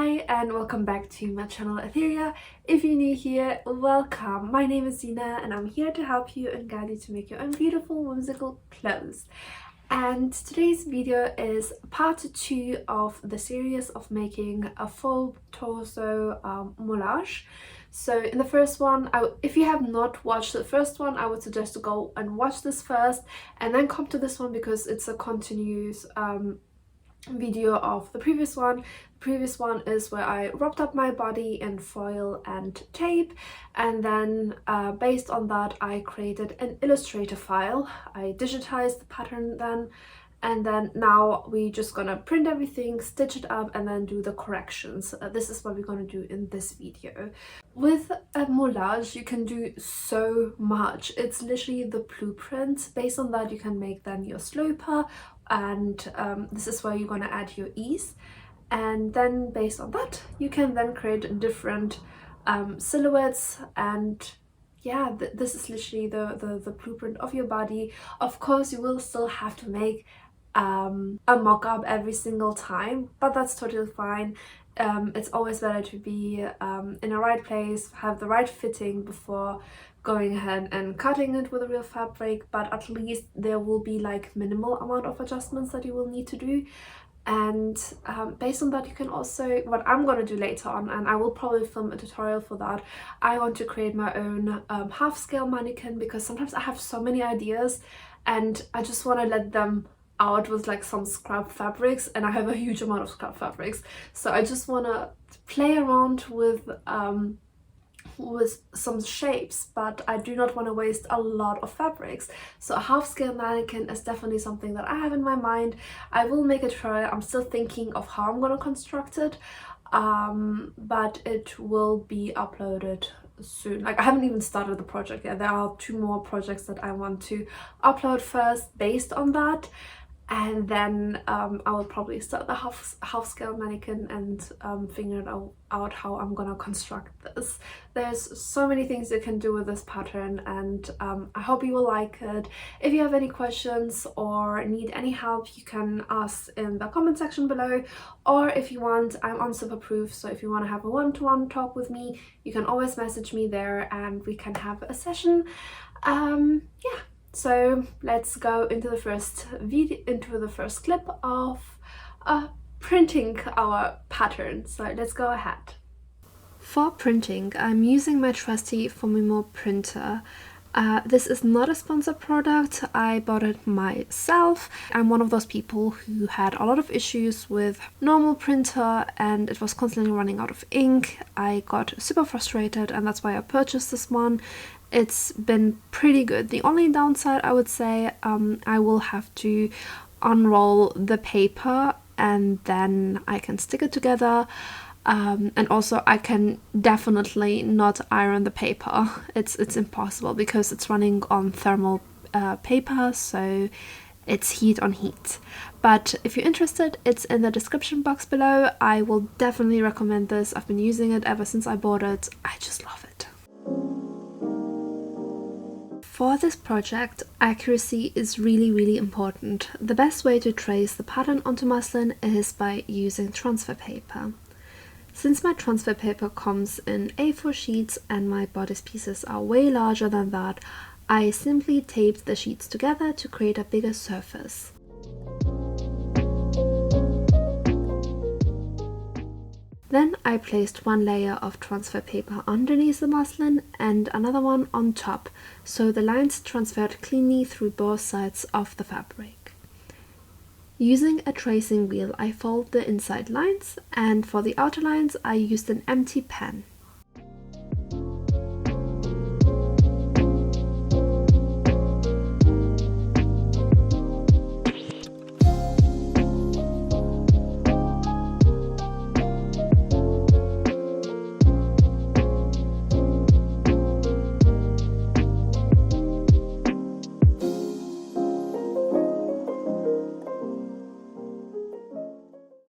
Hi and welcome back to my channel Etheria. If you're new here, welcome. My name is Zina and I'm here to help you and guide you to make your own beautiful whimsical clothes. And today's video is part 2 of the series of making a full torso moulage. So in the first one, if you have not watched the first one, I would suggest to go and watch this first and then come to this one because it's a continuous video of the previous one. The previous one is where I wrapped up my body in foil and tape, and then based on that I created an Illustrator file. I digitized the pattern then, and then now we're just gonna print everything, stitch it up, and then do the corrections. This is what we're gonna do in this video. With a moulage you can do so much. It's literally the blueprint. Based on that you can make then your sloper, and this is where you're gonna add your ease, and then based on that you can then create different silhouettes. And yeah, this is literally the blueprint of your body. Of course you will still have to make a mock-up every single time, but that's totally fine. It's always better to be in the right place, have the right fitting before going ahead and cutting it with a real fabric, but at least there will be like minimal amount of adjustments that you will need to do. And based on that you can also, what I'm going to do later on, and I will probably film a tutorial for that, I want to create my own half scale mannequin, because sometimes I have so many ideas and I just want to let them out with like some scrap fabrics, and I have a huge amount of scrap fabrics, so I just want to play around with some shapes, but I do not want to waste a lot of fabrics. So a half scale mannequin is definitely something that I have in my mind. I will make a tutorial. I'm still thinking of how I'm going to construct it, but it will be uploaded soon. Like, I haven't even started the project yet. There are 2 more projects that I want to upload first based on that, and then I will probably start the half scale mannequin and figure out how I'm gonna construct this. There's so many things you can do with this pattern, and I hope you will like it. If you have any questions or need any help, you can ask in the comment section below, or if you want, I'm on Superproof, so if you want to have a one-to-one talk with me, you can always message me there and we can have a session. Yeah. So let's go into the first clip of printing our pattern. So let's go ahead. For printing, I'm using my trusty Formimo printer. This is not a sponsored product. I bought it myself. I'm one of those people who had a lot of issues with normal printer and it was constantly running out of ink. I got super frustrated, and that's why I purchased this one. It's been pretty good. The only downside, I would say, I will have to unroll the paper and then I can stick it together. And also I can definitely not iron the paper. It's impossible because it's running on thermal paper, so it's heat on heat. But if you're interested, it's in the description box below. I will definitely recommend this. I've been using it ever since I bought it. I just love it. For this project, accuracy is really important. The best way to trace the pattern onto muslin is by using transfer paper. Since my transfer paper comes in A4 sheets and my bodice pieces are way larger than that, I simply taped the sheets together to create a bigger surface. Then I placed one layer of transfer paper underneath the muslin and another one on top, so the lines transferred cleanly through both sides of the fabric. Using a tracing wheel, I fold the inside lines, and for the outer lines I used an empty pen.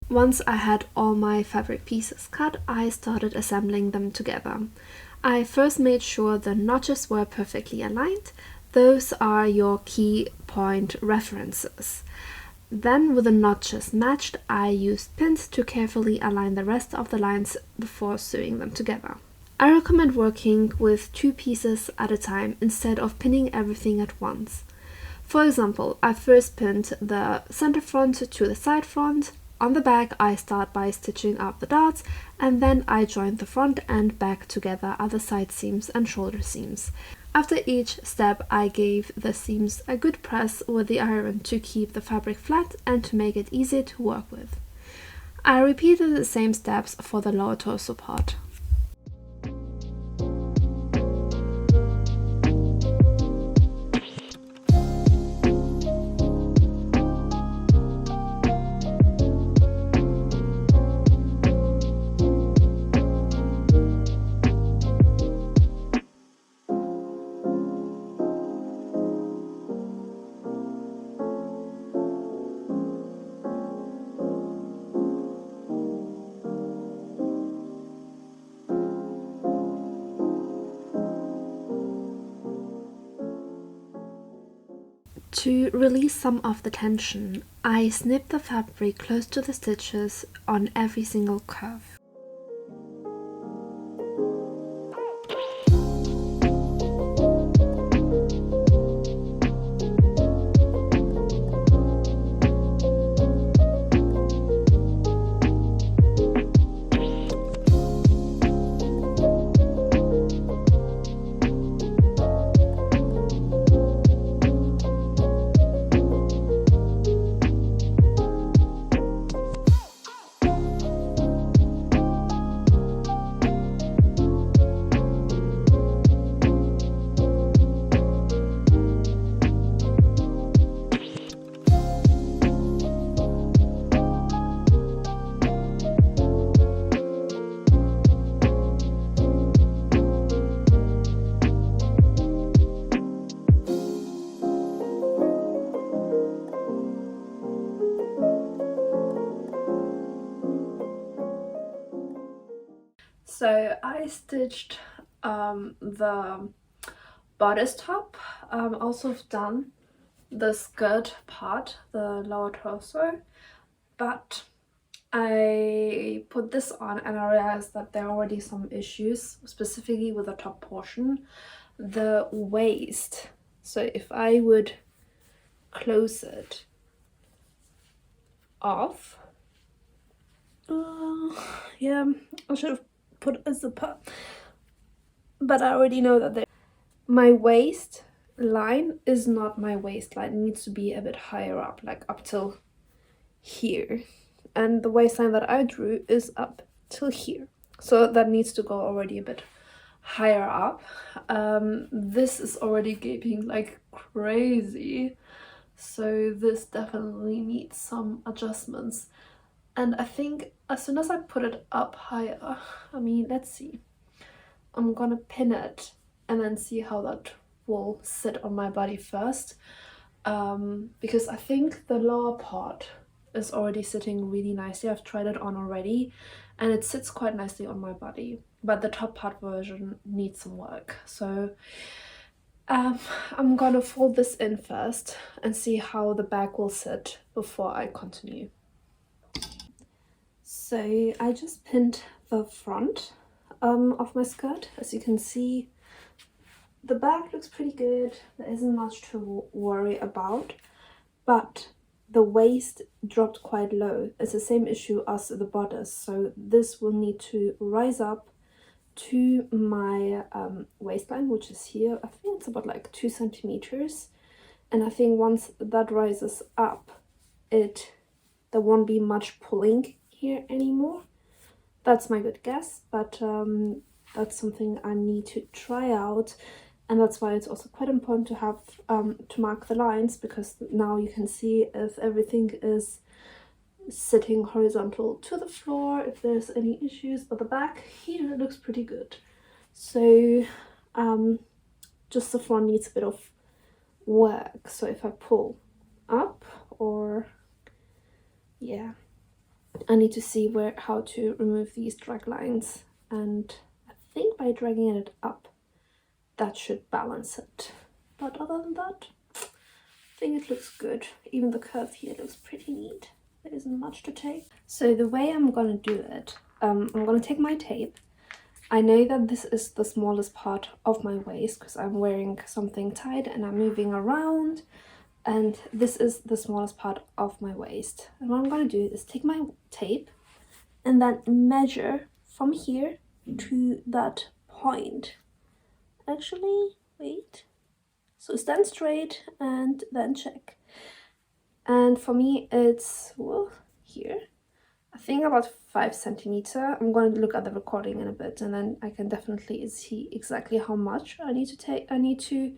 Once I had all my fabric pieces cut, I started assembling them together. I first made sure the notches were perfectly aligned. Those are your key point references. Then with the notches matched, I used pins to carefully align the rest of the lines before sewing them together. I recommend working with 2 pieces at a time instead of pinning everything at once. For example, I first pinned the center front to the side front. On the back, I start by stitching up the darts, and then I joined the front and back together at the side seams and shoulder seams. After each step, I gave the seams a good press with the iron to keep the fabric flat and to make it easy to work with. I repeated the same steps for the lower torso part. To release some of the tension, I snip the fabric close to the stitches on every single curve. So I stitched the bodice top. Also done the skirt part, the lower torso, but I put this on and I realized that there are already some issues, specifically with the top portion, the waist. So if I would close it off, yeah, I should have put a zipper, but I already know that my waist line is not my waistline. It needs to be a bit higher up, like up till here, and the waistline that I drew is up till here, so that needs to go already a bit higher up. This is already gaping like crazy, so this definitely needs some adjustments. And I think as soon as I put it up higher, I mean, let's see, I'm gonna pin it and then see how that will sit on my body first, because I think the lower part is already sitting really nicely. I've tried it on already and it sits quite nicely on my body, but the top part version needs some work. So I'm gonna fold this in first and see how the back will sit before I continue. So I just pinned the front of my skirt. As you can see, the back looks pretty good. There isn't much to worry about, but the waist dropped quite low. It's the same issue as the bodice, so this will need to rise up to my waistline, which is here. I think it's about like 2 centimeters, and I think once that rises up, there won't be much pulling here anymore. That's my good guess, but that's something I need to try out, and that's why it's also quite important to have to mark the lines, because now you can see if everything is sitting horizontal to the floor, if there's any issues. But the back here looks pretty good, so just the front needs a bit of work. So if I pull up, or yeah, I need to see how to remove these drag lines, and I think by dragging it up that should balance it. But other than that, I think it looks good. Even the curve here looks pretty neat. There isn't much to tape. So the way I'm gonna do it, I'm gonna take my tape. I know that this is the smallest part of my waist because I'm wearing something tight and I'm moving around, and this is the smallest part of my waist. And what I'm gonna do is take my tape and then measure from here to that point. Actually, wait. So stand straight and then check. And for me it's, well, here. I think about 5 centimeters. I'm going to look at the recording in a bit and then I can definitely see exactly how much I need to take. I need to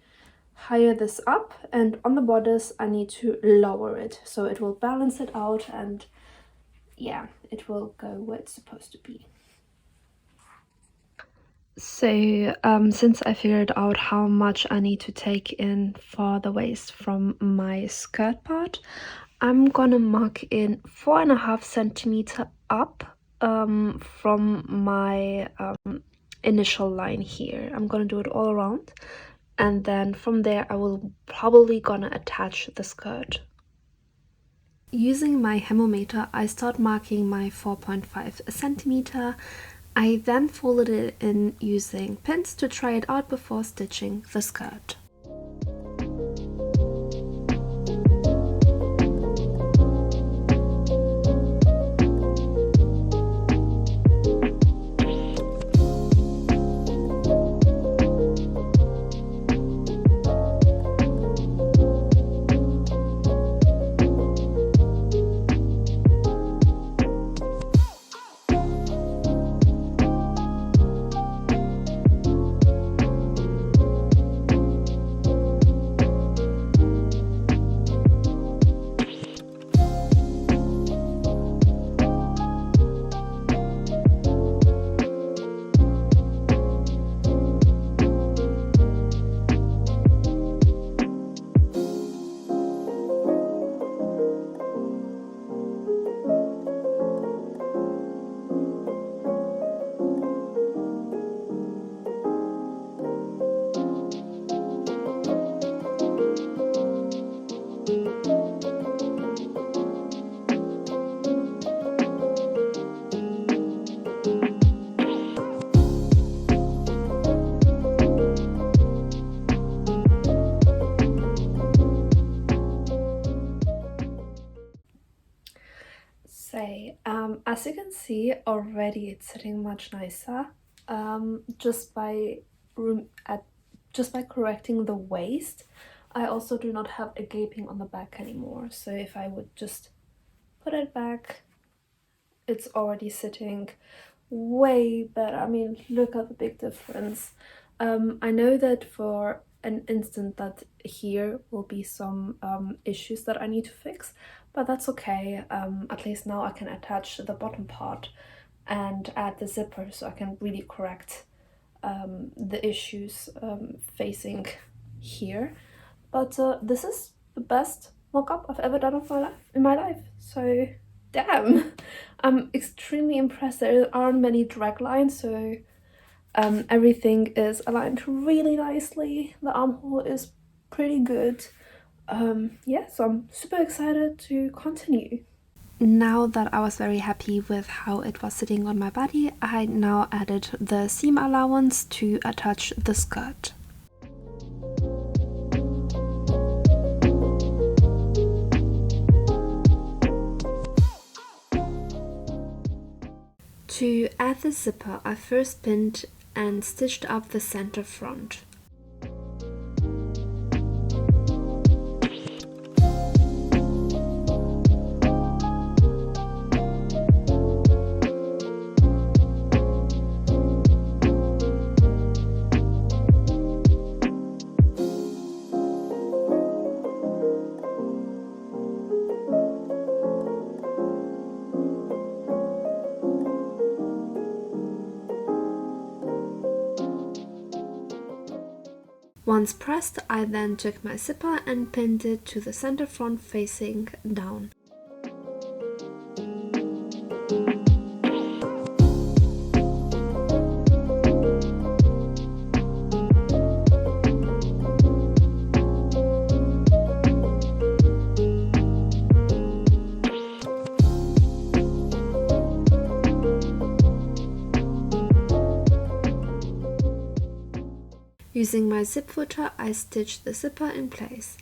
higher this up, and on the bodice I need to lower it so it will balance it out, and yeah, it will go where it's supposed to be. So since I figured out how much I need to take in for the waist from my skirt part, I'm gonna mark in 4.5 centimeters up from my initial line here. I'm gonna do it all around, and then from there I will probably gonna attach the skirt. Using my hemometer, I start marking my 4.5 centimeter. I then folded it in using pins to try it out before stitching the skirt. As you can see already, it's sitting much nicer just by correcting the waist. I also do not have a gaping on the back anymore, so if I would just put it back, it's already sitting way better. I mean, look at the big difference. I know that for an instant that here will be some issues that I need to fix, but that's okay. At least now I can attach the bottom part and add the zipper so I can really correct the issues facing here. But this is the best mock-up I've ever done in my life, so damn, I'm extremely impressed. There aren't many drag lines, so everything is aligned really nicely. The armhole is pretty good. Yeah, so I'm super excited to continue. Now that I was very happy with how it was sitting on my body, I now added the seam allowance to attach the skirt. To add the zipper, I first pinned and stitched up the center front. Once pressed, I then took my zipper and pinned it to the center front facing down. Using my zip footer, I stitched the zipper in place.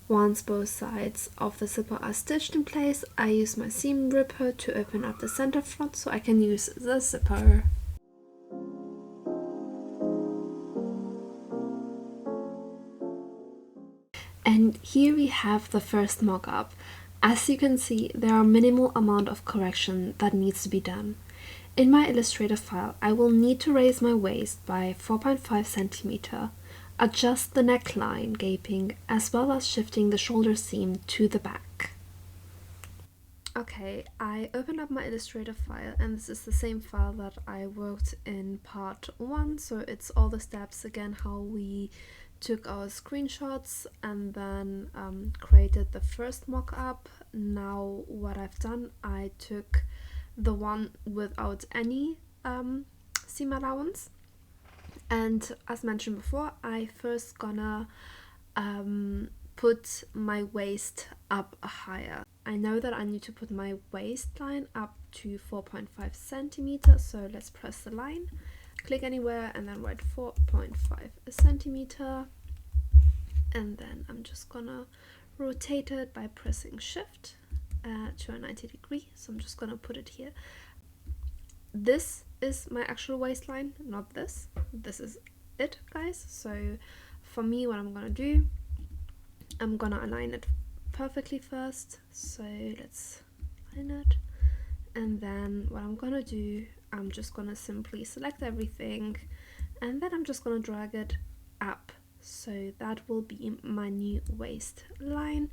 Once both sides of the zipper are stitched in place, I use my seam ripper to open up the center front so I can use the zipper. And here we have the first mock-up. As you can see, there are minimal amount of correction that needs to be done. In my Illustrator file, I will need to raise my waist by 4.5 centimeter, adjust the neckline gaping, as well as shifting the shoulder seam to the back. Okay, I opened up my Illustrator file, and this is the same file that I worked in part 1, so it's all the steps again, how we took our screenshots and then created the first mock-up. Now what I've done, I took the one without any seam allowance, and as mentioned before, I first gonna put my waist up higher. I know that I need to put my waistline up to 4.5 centimeters, so let's press the line, click anywhere and then write 4.5 centimeter, and then I'm just gonna rotate it by pressing shift to a 90 degree. So I'm just gonna put it here. This is my actual waistline, not this. This is it, guys. So for me, what I'm gonna do, I'm gonna align it perfectly first. So let's align it, and then what I'm gonna do, I'm just gonna simply select everything, and then I'm just gonna drag it up. So that will be my new waistline,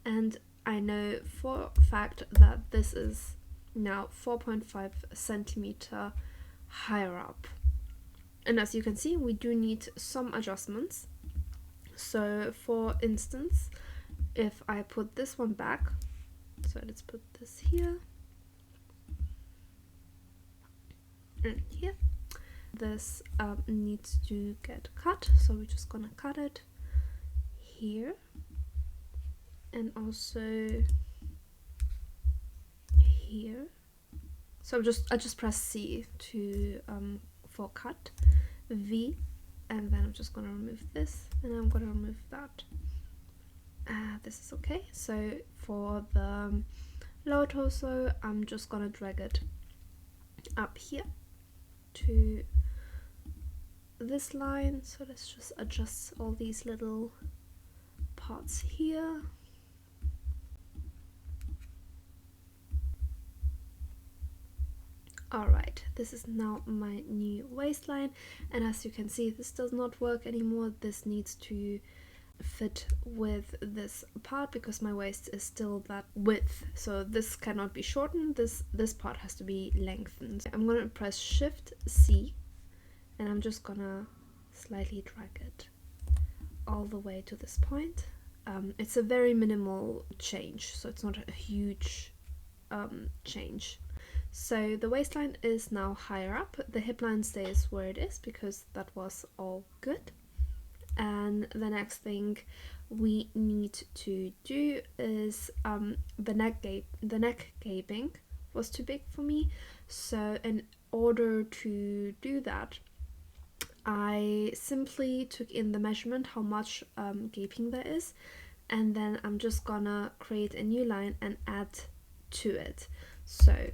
and I know for a fact that this is now 4.5 centimeter higher up. And as you can see, we do need some adjustments. So for instance, if I put this one back, so let's put this here and here, this needs to get cut, so we're just gonna cut it here, and also here. So I just press C to for cut, V, and then I'm just gonna remove this, and I'm gonna remove that. This is okay. So for the lower torso, I'm just gonna drag it up here to this line. So let's just adjust all these little parts here. Alright, this is now my new waistline, and as you can see, this does not work anymore. This needs to fit with this part because my waist is still that width, so this cannot be shortened. This part has to be lengthened. I'm gonna press Shift C, and I'm just gonna slightly drag it all the way to this point. It's a very minimal change, so it's not a huge change. So the waistline is now higher up. The hip line stays where it is because that was all good. And the next thing we need to do is the neck gaping was too big for me. So in order to do that, I simply took in the measurement, how much gaping there is, and then I'm just gonna create a new line and add to it. So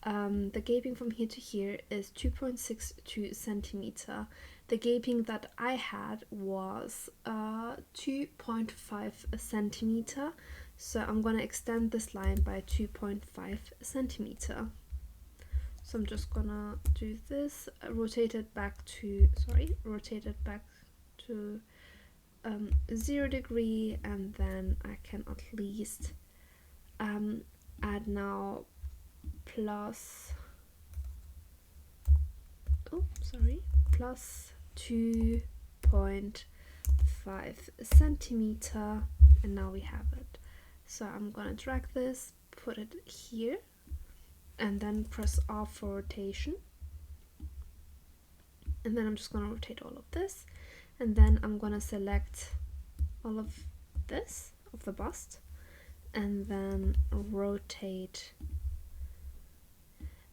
the gaping from here to here is 2.62 centimeter. The gaping that I had was 2.5 centimeter. So I'm gonna extend this line by 2.5 centimeter. So I'm just gonna do this, rotate it back to 0 degree, and then I can at least add now plus 2.5 centimeter, and now we have it. So I'm gonna drag this, put it here, and then press R for rotation. And then I'm just going to rotate all of this, and then I'm going to select all of this of the bust and then rotate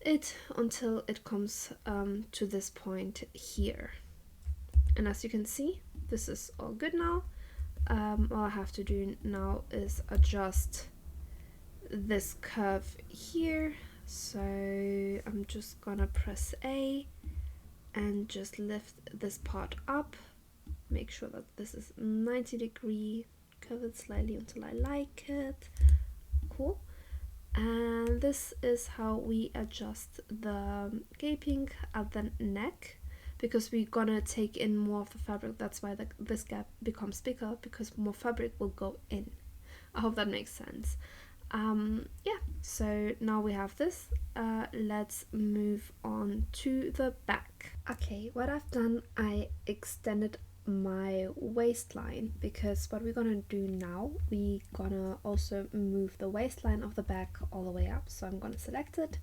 it until it comes to this point here. And as you can see, this is all good now. All I have to do now is adjust this curve here. So I'm just gonna press A and just lift this part up. Make sure that this is 90-degree, curve it slightly until I like it. Cool. And this is how we adjust the gaping at the neck, because we're gonna take in more of the fabric. That's why this gap becomes bigger, because more fabric will go in. I hope that makes sense. Yeah, so now we have this. Let's move on to the back. Okay, what I've done, I extended my waistline, because what we're gonna do now, we gonna also move the waistline of the back all the way up. So I'm gonna select it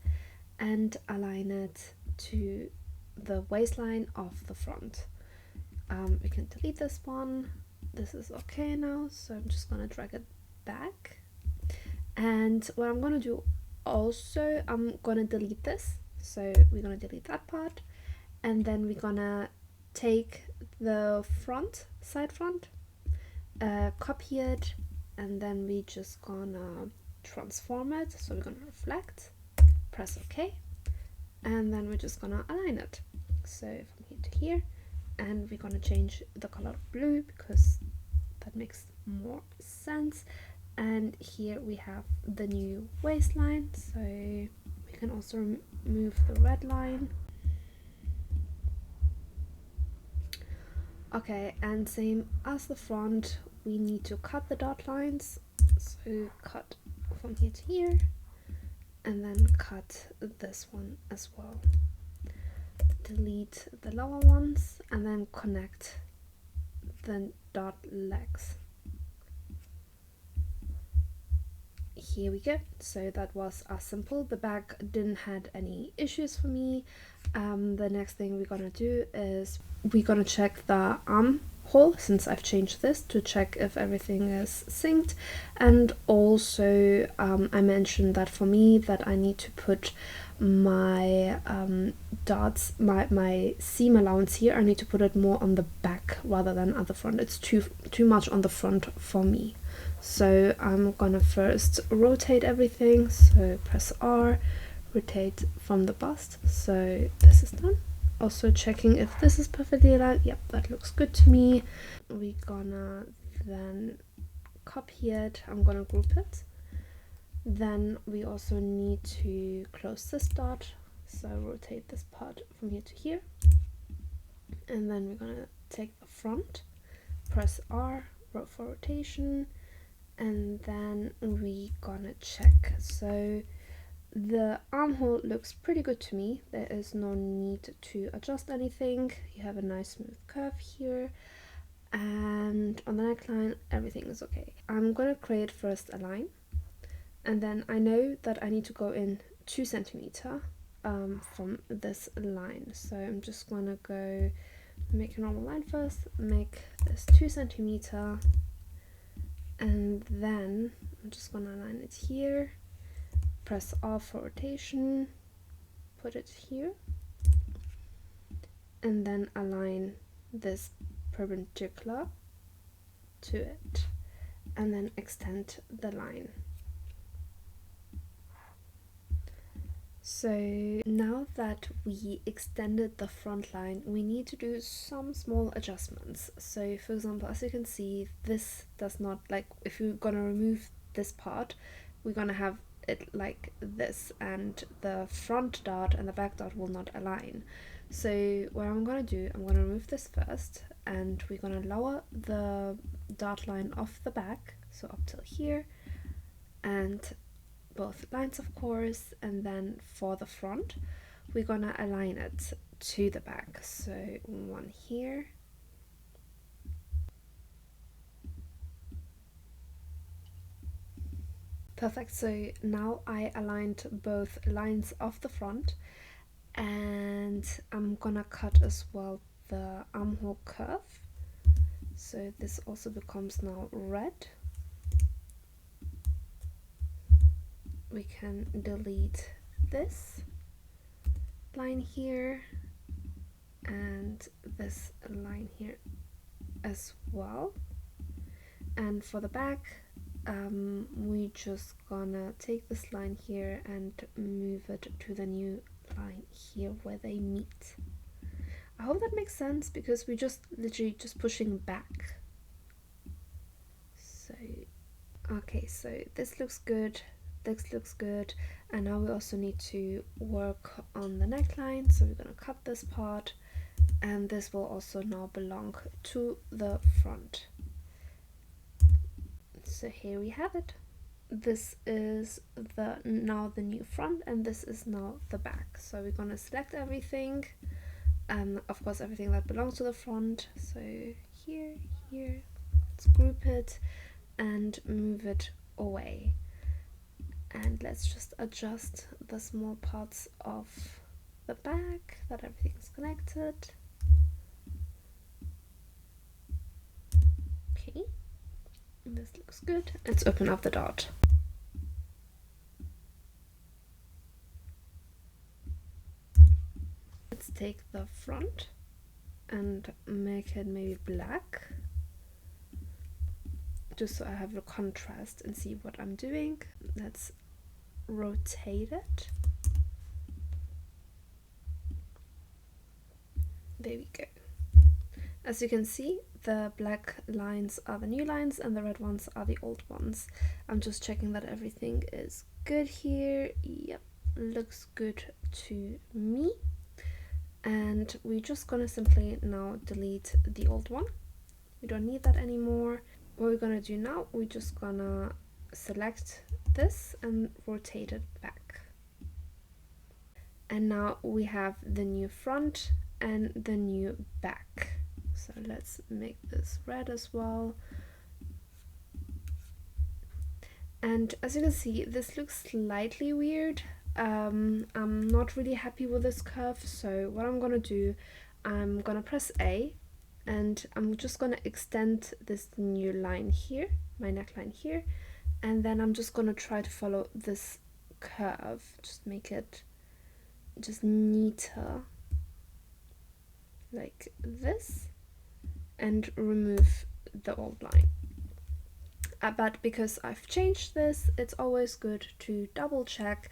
and align it to the waistline of the front. We can delete this one. This is okay now, so I'm just gonna drag it back. And what I'm gonna do also, I'm gonna delete this, so we're gonna delete that part, and then we're gonna take the side front, copy it, and then we just gonna transform it. So we're gonna reflect, press OK, and then we're just gonna align it. So from here to here, and we're gonna change the color of blue because that makes more sense. And here we have the new waistline, so we can also remove the red line. Okay, and same as the front, we need to cut the dot lines. So cut from here to here, and then cut this one as well. Delete the lower ones, and then connect the dot legs. Here we go. So that was as simple. The back didn't had any issues for me. The next thing we're gonna do is we're gonna check the armhole, since I've changed this, to check if everything is synced. And also I mentioned that for me that I need to put my dots, my seam allowance here, I need to put it more on the back rather than at the front. It's too much on the front for me. So I'm gonna first rotate everything, so press R, rotate from the bust. So this is done. Also checking if this is perfectly aligned. Yep, that looks good to me. We're gonna then copy it. I'm gonna group it. Then we also need to close this dot, so rotate this part from here to here. And then we're gonna take the front, press R for rotation, and then we gonna check. So the armhole looks pretty good to me. There is no need to adjust anything. You have a nice smooth curve here, and on the neckline everything is okay. I'm gonna create first a line, and then I know that I need to go in 2 centimeters from this line. So I'm just gonna go make a normal line first, make this 2 centimeters, and then I'm just gonna align it here, press R for rotation, put it here, and then align this perpendicular to it, and then extend the line. So now that we extended the front line, we need to do some small adjustments. So for example, as you can see, this does not, like, if you're gonna remove this part, we're gonna have it like this, and the front dot and the back dot will not align. So what I'm gonna do, I'm gonna remove this first, and we're gonna lower the dot line off the back, so up till here, and both lines of course, and then for the front we're gonna align it to the back, so one here, perfect. So now I aligned both lines of the front, And I'm gonna cut as well the armhole curve, so this also becomes now red. We can delete this line here and this line here as well. And for the back, we just gonna take this line here and move it to the new line here where they meet. I hope that makes sense, because we just literally just pushing back. So okay, so this looks good, this looks good, and now we also need to work on the neckline. So we're gonna cut this part, and this will also now belong to the front. So here we have it. This is now the new front, and this is now the back. So we're gonna select everything, of course everything that belongs to the front. So here, let's group it and move it away. And let's just adjust the small parts of the back, that everything's connected. Okay, this looks good. Let's open up the dart. Let's take the front and make it maybe black, just so I have a contrast and see what I'm doing. Let's rotate it. There we go. As you can see, the black lines are the new lines and the red ones are the old ones. I'm just checking that everything is good here. Yep, looks good to me. And we're just gonna simply now delete the old one. We don't need that anymore. What we're gonna do now, we're just gonna select this and rotate it back. And now we have the new front and the new back. So let's make this red as well. And as you can see, this looks slightly weird. I'm not really happy with this curve, so what I'm gonna do, I'm gonna press A, and I'm just gonna extend this new line here, my neckline here, and then I'm just gonna try to follow this curve, just make it just neater like this, and remove the old line. But because I've changed this, it's always good to double check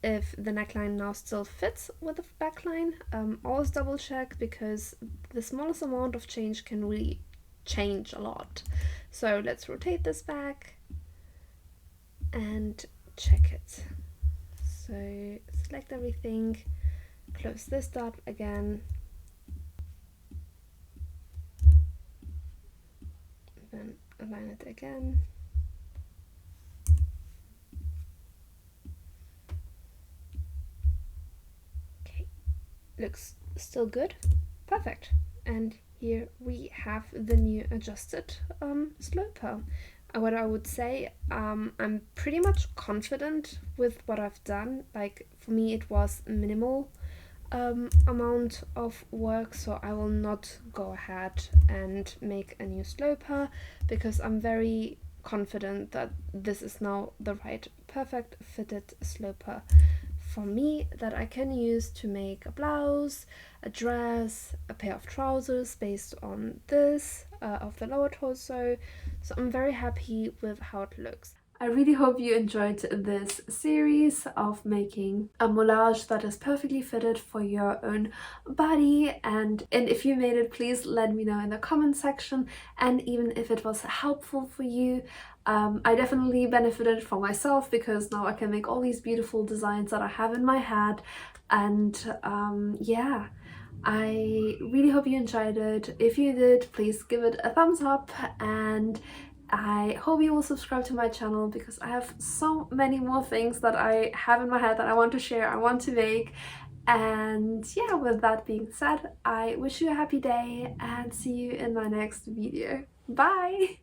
if the neckline now still fits with the back line. Always double check, because the smallest amount of change can really change a lot. So let's rotate this back and check it. So select everything, close this dot again, then align it again. Okay, looks still good, perfect. And here we have the new adjusted sloper. What I would say, I'm pretty much confident with what I've done. Like, for me it was minimal amount of work, so I will not go ahead and make a new sloper, because I'm very confident that this is now the right perfect fitted sloper for me, that I can use to make a blouse, a dress, a pair of trousers based on this of the lower torso. So I'm very happy with how it looks. I really hope you enjoyed this series of making a moulage that is perfectly fitted for your own body, and if you made it, please let me know in the comment section. And even if it was helpful for you, I definitely benefited for myself, because now I can make all these beautiful designs that I have in my head. And yeah, I really hope you enjoyed it. If you did, please give it a thumbs up, and I hope you will subscribe to my channel, because I have so many more things that I have in my head that I want to share, I want to make. And yeah, with that being said, I wish you a happy day and see you in my next video. Bye!